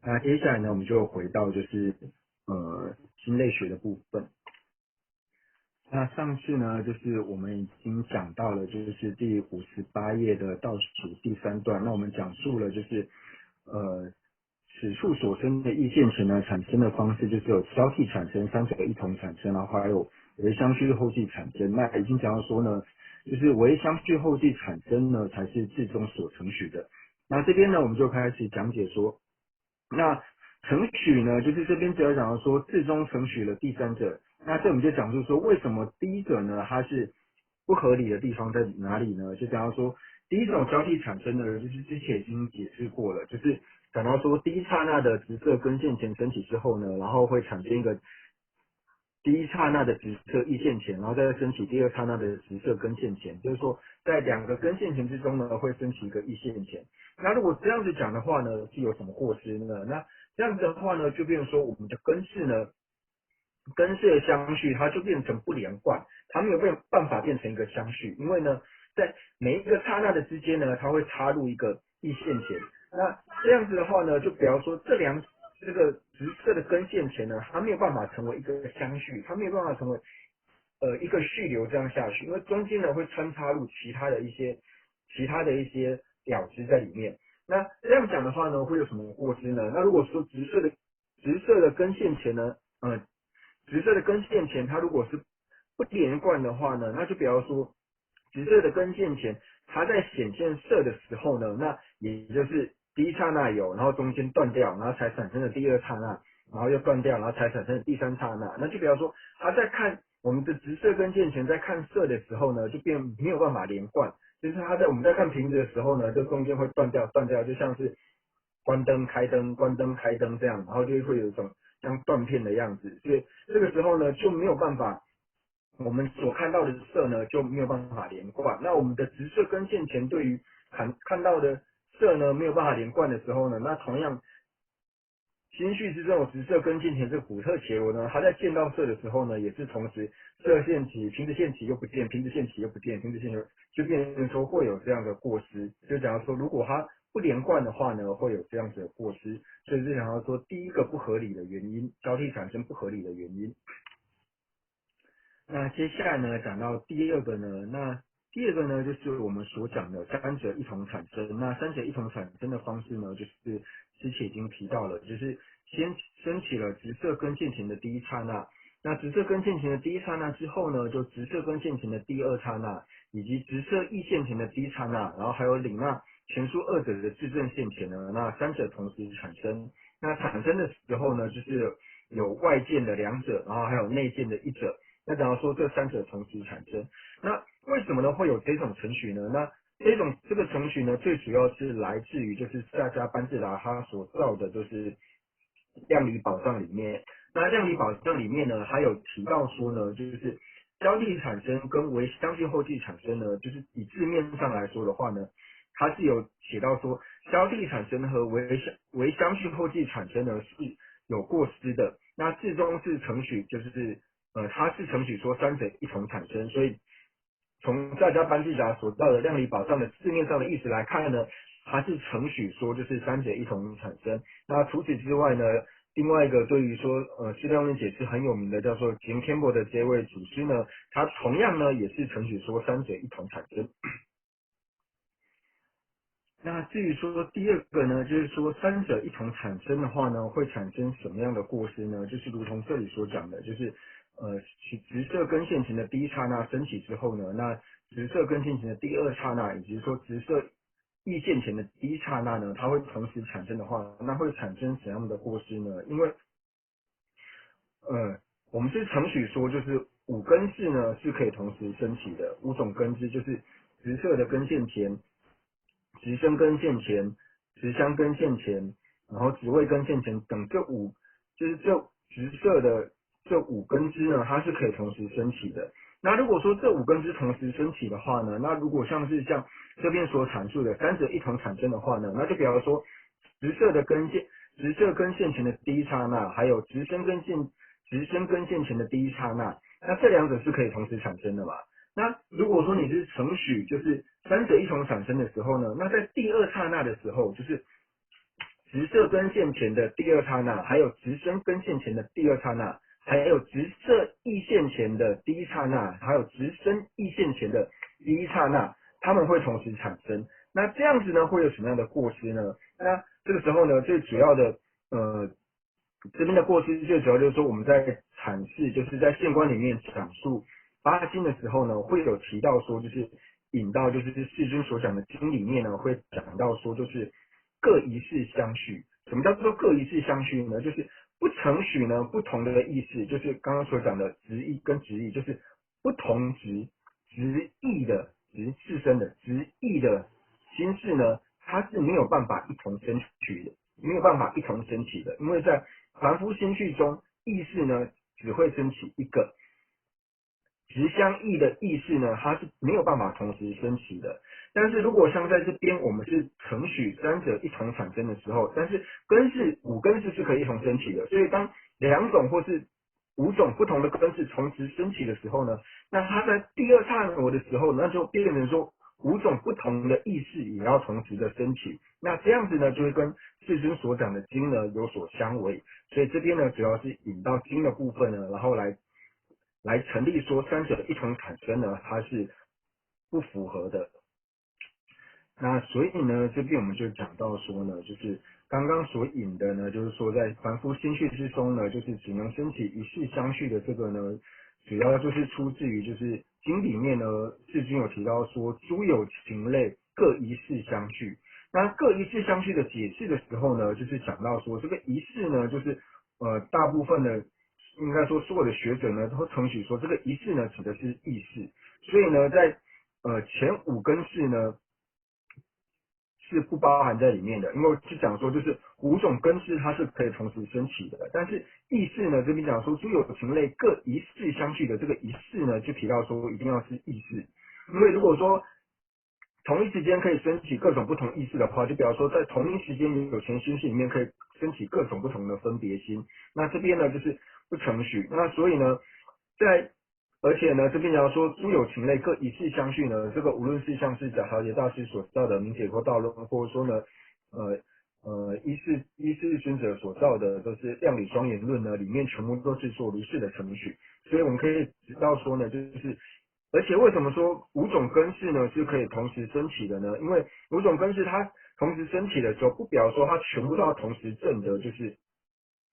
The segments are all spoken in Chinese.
那接下来呢，我们就回到心类学的部分。那上次呢，就是我们已经讲到了，就是第58页的倒数第三段。那我们讲述了呃此处所生的异线前呢产生的方式，就是有交替产生、三者一同产生，然后还有微相续后继产生。那已经讲到说呢，就是微相续后继产生呢才是至中所承许的。那这边呢，我们就开始讲解说。那承许呢，就是这边只要讲到说至中承许了第三者，那这我们就讲述说为什么第一者呢它是不合理的地方在哪里呢？就讲到说第一种交替产生的，就是之前已经解释过了，就是讲到说第一刹那的直射根线前升起之后呢，然后会产生一个第一刹那的直射异线前，然后再升起第二刹那的直射根线前，就是说在两个根线前之中呢，会升起一个异线前。那如果这样子讲的话呢，是有什么过失呢？那这样子的话呢，就变成说我们的根式呢，根式的相续它就变成不连贯，它没有办法变成一个相续，因为呢，在每一个刹那的之间呢，它会插入一个异线前。那这样子的话呢，就比方说这个直射的根线前呢，它没有办法成为一个相续，它没有办法成为一个续流这样下去，因为中间呢会穿插入其他的一些了知在里面。那这样讲的话呢，会有什么过失呢？那如果说直射的根线前呢，直射的根线前它如果是不连贯的话呢，那就比方说直射的根线前它在显现色的时候呢，那也就是第一刹那有，然后中间断掉，然后才产生的第二刹那，然后又断掉，然后才产生的第三刹那。那就比方说它在看我们的直射根线前在看色的时候呢，就变没有办法连贯，就是我们在看瓶子的时候呢，这中间会断掉，就像是关灯开灯关灯开灯这样，然后就会有一种像断片的样子，所以这个时候呢就没有办法，我们所看到的色呢就没有办法连贯。那我们的直射根线前对于看到的色呢没有办法连贯的时候呢，那同样心绪之这种直射根线前这个古特伽罗呢，它在见到色的时候呢，也是同时射线起、瓶子线起又不见，瓶子线起又不见，瓶子线就变成说会有这样的过失。就假如说如果它不连贯的话呢，会有这样子的过失。所以就想要说第一个不合理的原因，交替产生不合理的原因。那接下来呢，讲到第二个呢，那第二个呢，就是我们所讲的三者一同产生。那三者一同产生的方式呢，就是之前已经提到了，就是先升起了直射根线前的第一刹那，那直射根线前的第一刹那之后呢，就直射根线前的第二刹那，以及直射异线前的第一刹那，然后还有领纳前述二者的质证线前呢，那三者同时产生。那产生的时候呢，就是有外见的两者，然后还有内见的一者。那假如说这三者同时产生，那为什么呢会有这种程序呢？那这个程序呢，最主要是来自于就是萨迦班智达他所造的就是量理宝藏里面。那量理宝藏里面呢，还有提到说呢，就是交替产生跟微相近后继产生呢，就是以字面上来说的话呢，它是有写到说交替产生和微相续后继产生呢是有过失的。那至终是程序就是它是承许说三者一同产生，所以从大家班智达所到的量理宝藏的字面上的意思来看呢，它是承许说就是三者一同产生。那除此之外呢，另外一个对于说释量论解释很有名的叫做田天博的这位祖师呢，他同样呢也是承许说三者一同产生。那至于说第二个呢，就是说三者一同产生的话呢，会产生什么样的过失呢？就是如同这里所讲的，就是直射根线前的第一刹那升起之后呢，那直射根线前的第二刹那，以及说直射异线前的第一刹那呢，它会同时产生的话，那会产生什么样的过失呢？因为呃，我们是承许说，就是五根式呢是可以同时升起的，五种根支就是直射的根线前。直升根线前、直相根线前，然后直位根线前等就是这直射的这五根支呢，它是可以同时升起的。那如果说这五根支同时升起的话呢，那如果像这边所阐述的三者一同产生的话呢，那就比方说直射的根线、直射根线前的第一刹那，还有直升根线前的第一刹那，那这两者是可以同时产生的嘛？那如果说你是承许就是三者一同产生的时候呢，那在第二刹那的时候，就是直射根线前的第二刹那，还有直升根线前的第二刹那，还有直射翼线前的第一刹那，还有直升翼线前的第一刹那，它们会同时产生。那这样子呢，会有什么样的过失呢？那这个时候呢，最主要的这边的过失最主要就是说我们在阐释，就是在线观里面讲述八经的时候呢，会有提到说，就是引到就是世尊所讲的经里面呢，会讲到说就是各一事相续。什么叫做各一事相续呢？就是不承许呢不同的意思，就是刚刚所讲的直意跟直意，就是不同直意的直自身的直意的心事呢，它是没有办法一同生取的，没有办法一同升起的，因为在凡夫心绪中，意识呢只会升起一个，直相异的意识呢，它是没有办法同时升起的。但是如果像在这边我们是承许三者一同产生的时候，但是五根式是可以一同升起的，所以当两种或是五种不同的根式同时升起的时候呢，那它在第二刹那的时候，那就变成说五种不同的意识也要同时的升起。那这样子呢，就会跟世尊所讲的经呢有所相违。所以这边呢，主要是引到经的部分呢，然后来成立说三者一同产生呢，它是不符合的。那所以呢，这边我们就讲到说呢，就是刚刚所引的呢，就是说在凡夫心绪之中呢，就是只能升起一世相续的这个呢，主要就是出自于就是经里面呢，世尊有提到说诸有情类各一世相续。那各一世相续的解释的时候呢，就是讲到说这个一世呢，就是大部分的应该说所有的学者呢都会承许说这个一世呢指的是意识，所以呢在前五根式呢是不包含在里面的，因为是讲说就是五种根式它是可以同时升起的，但是意识呢这边讲说诸有情类各一世相续的这个一世呢就提到说一定要是意识，因为如果说同一时间可以升起各种不同意识的话，就比方说在同一时间有情心识里面可以升起各种不同的分别心，那这边呢就是不承许，那所以呢在而且呢，这边要说诸有情类各一世相续呢，这个无论是像是假豪杰大师所造的明解脱道论，或者说呢，依世日尊者所造的都是量理双言论呢，里面全部都是做如是的程序，所以我们可以知道说呢，就是而且为什么说五种根式呢是可以同时升起的呢？因为五种根式它同时升起的时候，不表说它全部都要同时证得，就是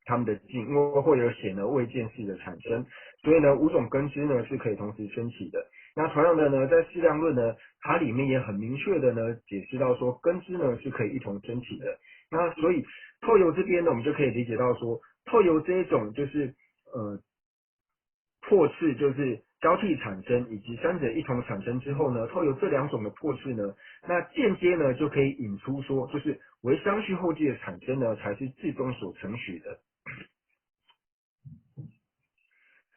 他们的境，因为会有显而未见识的产生，所以呢，五种根知呢是可以同时升起的。那同样的呢，在释量论呢，它里面也很明确的呢解释到说，根知呢是可以一同升起的。那所以透由这边呢，我们就可以理解到说，透由这一种就是破次就是交替产生以及三者一同产生之后呢，透由这两种的破次呢，那间接呢就可以引出说，就是为相续后继的产生呢，才是至终所承许的。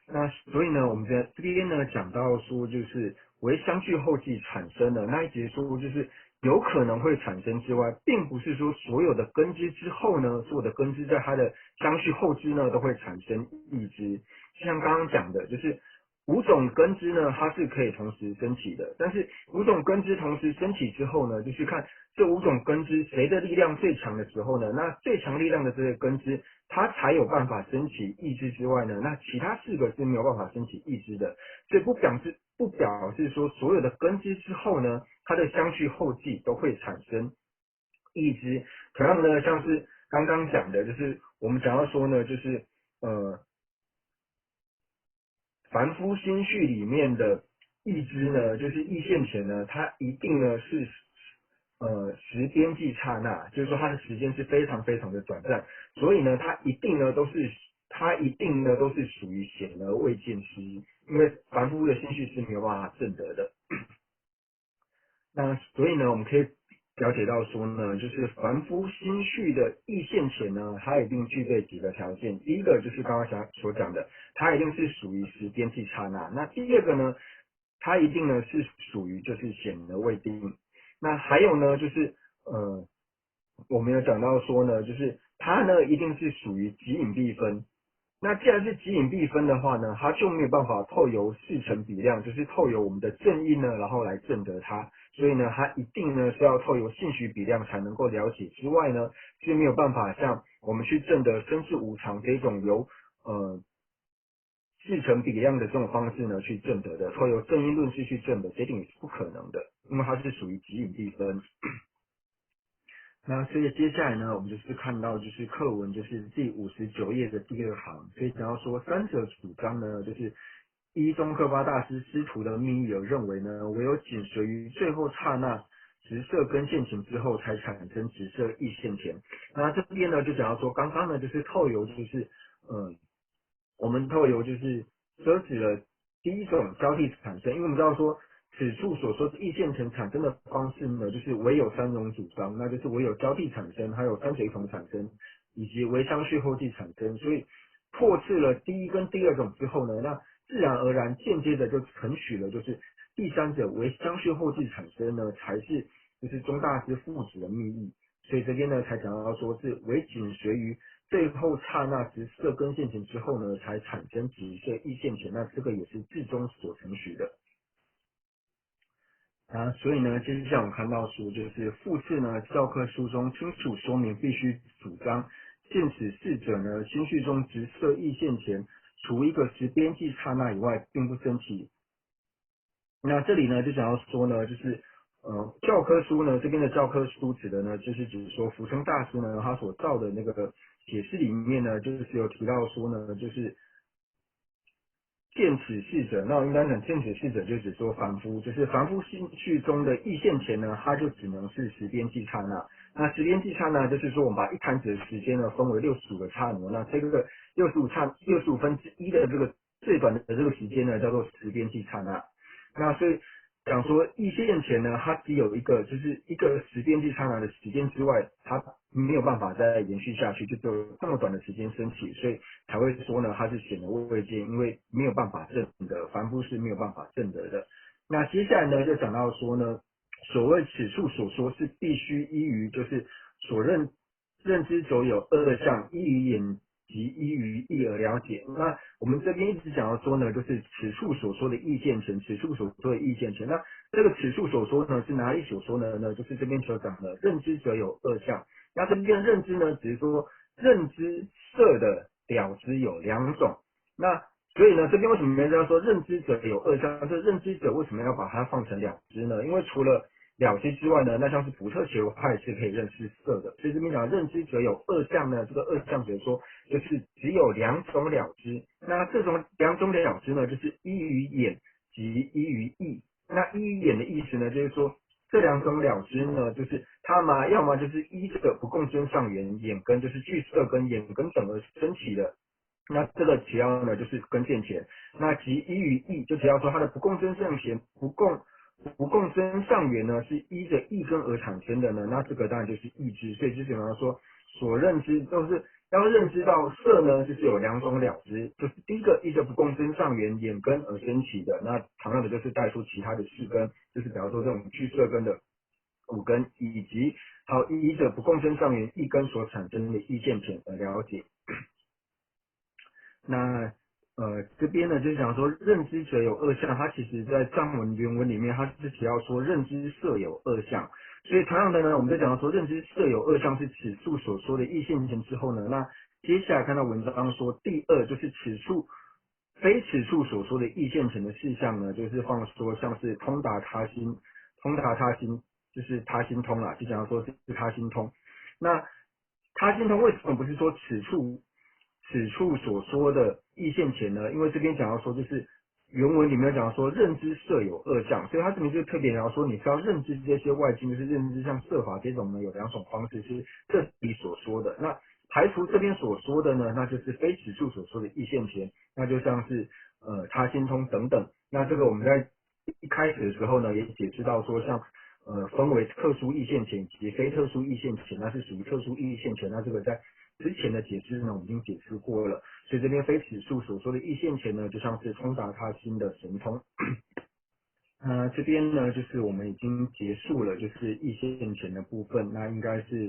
那所以呢，我们在这边呢讲到说，就是为相续后继产生的那一节说，就是有可能会产生之外，并不是说所有的根枝之后呢，所有的根枝在它的相续后枝呢都会产生异枝。像刚刚讲的，就是五种根枝呢，它是可以同时升起的，但是五种根枝同时升起之后呢，就是看这五种根枝谁的力量最强的时候呢，那最强力量的这个根枝，它才有办法升起意志之外呢，那其他四个是没有办法升起意志的，所以不表示说所有的根枝之后呢，它的相续后继都会产生意志。同样呢，像是刚刚讲的，就是我们讲到说呢，就是凡夫心绪里面的意知呢，就是意现前呢，它一定呢是时边际刹那，就是说它的时间是非常非常的短暂，所以呢，它一定呢都是属于显而未见失，因为凡夫的心绪是没有办法证得的。那所以呢，我们可以了解到说呢，就是凡夫心绪的意现前呢，它一定具备几个条件。第一个就是刚刚所讲的，它一定是属于时边际刹那。那第二个呢，它一定呢是属于就是显而未定。那还有呢，就是我们有讲到说呢，就是它呢一定是属于即隐必分。那既然是即隐必分的话呢，它就没有办法透由四乘比量，就是透由我们的正因呢，然后来证得它。所以呢，它一定呢是要透由性许比量才能够了解之外呢，是没有办法像我们去证得生死无常这种由事成比量的这种方式呢去证得的，透由正因论式去证的，这一定也是不可能的，因为它是属于即隐地分。那所以接下来呢，我们就是看到就是课文就是第59页的第二行，所以讲到说三者主张呢，就是依宗喀巴大师师徒的密意而认为呢，唯有紧随于最后刹那直色根现前之后，才产生直色意现前。那这边呢就讲到说，刚刚呢就是透由就是我们透由就是遮止了第一种交替产生，因为我们知道说此处所说的异现成产生的方式呢，就是唯有三种主张，那就是唯有交替产生，还有三者一同产生，以及唯相续后继产生。所以破斥了第一跟第二种之后呢，那自然而然间接的就承许了，就是第三者唯相续后继产生呢，才是就是宗大师父子的密意。所以这边呢才讲到说是唯紧随于最后刹那直色根现前之后呢，才产生直色意现前，那这个也是至中所承许的。啊，所以呢，接下来我们看到说，就是复次呢，教科书中清楚说明，必须主张见此事者呢，心绪中直色意现前，除一个时边际刹那以外，并不升起。那这里呢，就想要说呢，就是教科书呢，这边的教科书指的呢，就是指说福生大师呢，他所造的那个解释里面呢，就是有提到说呢，就是见此事者，那我应该讲见此事者，就指说凡夫，就是凡夫心绪中的意现前呢，它就只能是时边际刹那。那时边际刹那，就是说我们把一弹指的时间呢分为65个刹那，那这个65分之一的这个最短的这个时间呢，叫做时边际刹那。那所以讲说意现前呢，它只有一个，就是一个时边际刹那的时间之外，它没有办法再延续下去，就只有这么短的时间升起，所以才会说呢，它是显而未见，因为没有办法证的，凡夫是没有办法证得的。那接下来呢，就讲到说呢，所谓此处所说是必须依于就是所认知所有二项，依于眼及依于意而了解。那我们这边一直讲到说呢，就是此处所说的意见权，此处所说的意见权。那这个此处所说呢，是哪里所说呢？就是这边所讲的认知者有二项。那这边认知呢，只是说认知色的了知有两种。那所以呢，这边为什么要说认知者有二项？这认知者为什么要把它放成了知呢？因为除了了知之外呢，那像是普特球，它也是可以认识色的。所以这边讲认知者有二项呢，这个二项者说就是只有两种了知。那这种两种了知呢，就是依于眼及依于意。那依于眼的意思呢，就是说这两种了知呢，就是它嘛，要么就是依这个不共真上缘眼根，就是具色跟眼根等而升起的。那这个只要呢就是根现前，那即依于意，就只要说它的不共真上前不共真上缘呢是依着意根而产生的呢，那这个当然就是意知，所以就比方说所认知就是要认知到色呢，就是有两种了知，就是第一个依着不共真上缘眼根而升起的，那同样的就是带出其他的四根，就是比方说这种具色根的五根，以及还有依着不共真上缘一根所产生的意见前而了解。那这边呢就是讲说认知者有二项，它其实在藏文原文里面它是提到说认知色有二项，所以同样的呢，我们在讲到说认知色有二项是此处所说的意现前之后呢，那接下来看到文章说第二就是此处非此处所说的意现前的事项呢，就是放说像是通达他心就是他心通啦，就讲到说是他心通。那他心通为什么不是说此处所说的意现前呢？因为这边讲到说，就是原文里面讲到说认知色有二项，所以它这边就特别聊说，你是要认知这些外境，就是认知像色法这种呢，有两种方式是这里所说的。那排除这边所说的呢，那就是非此处所说的意现前，那就像是他心通等等。那这个我们在一开始的时候呢，也解释到说，像分为特殊意现前以及非特殊意现前，那是属于特殊意现前，那这个在之前的解释呢，我们已经解释过了，所以这边非此处所说的意现前呢，就像是通达他心的神通。这边呢，就是我们已经结束了，就是意现前的部分，那应该是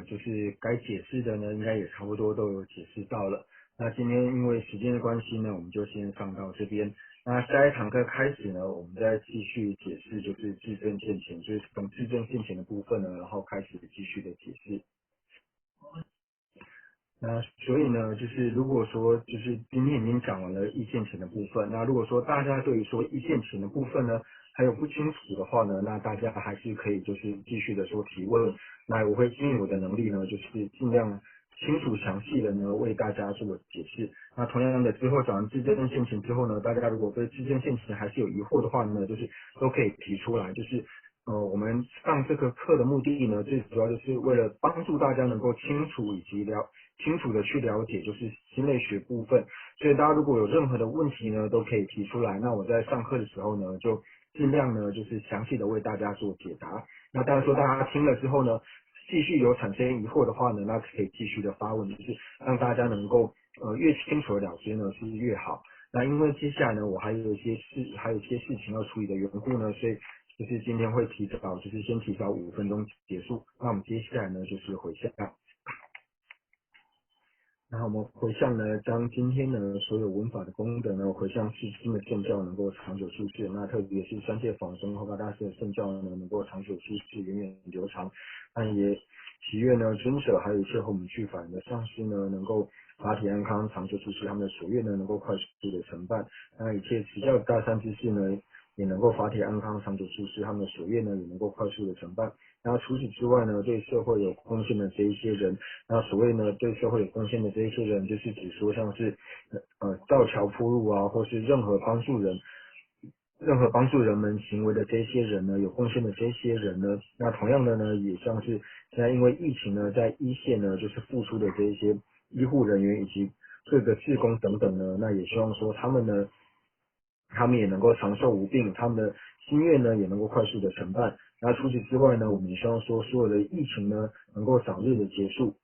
就是该解释的呢，应该也差不多都有解释到了。那今天因为时间的关系呢，我们就先上到这边。那下一堂课开始呢，我们再继续解释，就是自证现前，就是从自证现前的部分呢，然后开始继续的解释。那所以呢，就是如果说就是今天已经讲完了意见前的部分，那如果说大家对于说意见前的部分呢还有不清楚的话呢，那大家还是可以就是继续的说提问，那我会尽我的能力呢，就是尽量清楚详细的呢为大家做解释。那同样的之后讲完自证现前之后呢，大家如果对自证现前还是有疑惑的话呢，就是都可以提出来，就是我们上这个课的目的呢，最主要就是为了帮助大家能够清楚以及清楚的去了解就是心类学部分，所以大家如果有任何的问题呢，都可以提出来。那我在上课的时候呢，就尽量呢就是详细的为大家做解答。那当然说大家听了之后呢，继续有产生疑惑的话呢，那可以继续的发问，就是让大家能够越清楚的了解呢是越好。那因为接下来呢，我还有一些事情要处理的缘故呢，所以就是今天会提早，就是先提早5分钟结束。那我们接下来呢就是回向。然后我们回向呢，将今天呢所有文法的功德呢，回向世亲的圣教能够长久住世，那特别是三界法身后发大师的圣教呢，能够长久住世，源远流长。那也祈愿呢尊者还有一切后我们去法的上师呢，能够法体安康，长久住世，他们的所愿呢能够快速的成办。那一切持教大善之事呢，也能够法体安康，长久住世，他们的所愿呢也能够快速的成办。然后除此之外呢，对社会有贡献的这一些人。那所谓呢，对社会有贡献的这一些人，就是指说像是造桥铺路啊，或是任何帮助人们行为的这些人呢，有贡献的这些人呢，那同样的呢，也像是现在因为疫情呢，在一线呢，就是付出的这一些医护人员以及各个志工等等呢，那也希望说他们也能够长寿无病，他们的心愿呢也能够快速的成办。那除此之外呢，我们也希望说所有的疫情呢能够早日的结束。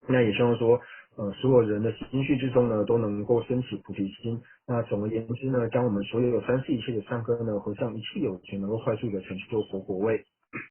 那也希望说，所有人的心绪之中呢，都能够升起菩提心。那总而言之呢，将我们所有三世一切的善根呢，回向一切有情，能够快速的成就佛果位。